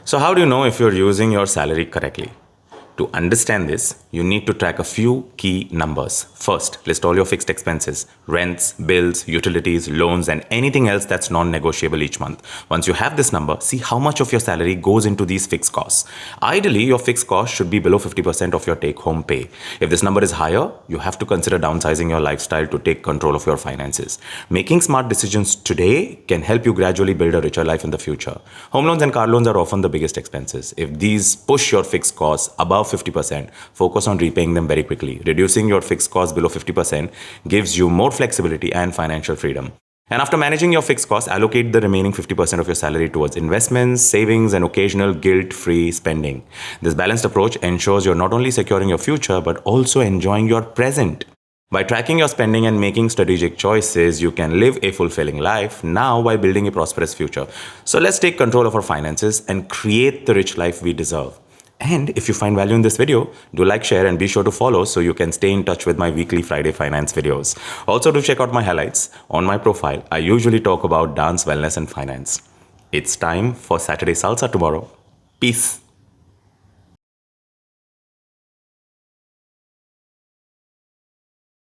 So, how do you know if you're using your salary correctly? To understand this, you need to track a few key numbers. First, list all your fixed expenses, rents, bills, utilities, loans, and anything else that's non negotiable each month. Once you have this number, see how much of your salary goes into these fixed costs. Ideally, your fixed cost should be below 50% of your take home pay. If this number is higher, you have to consider downsizing your lifestyle to take control of your finances. Making smart decisions today can help you gradually build a richer life in the future. Home loans and car loans are often the biggest expenses. If these push your fixed costs above 50%, focus on repaying them very quickly. Reducing your fixed costs below 50% gives you more flexibility and financial freedom. And after managing your fixed costs, allocate the remaining 50% of your salary towards investments, savings, and occasional guilt-free spending. This balanced approach ensures you're not only securing your future, but also enjoying your present. By tracking your spending and making strategic choices, you can live a fulfilling life now while building a prosperous future. So let's take control of our finances and create the rich life we deserve. And if you find value in this video, do like, share, and be sure to follow so you can stay in touch with my weekly Friday finance videos. Also, do check out my highlights. On my profile, I usually talk about dance, wellness, and finance. It's time for Saturday Salsa tomorrow. Peace.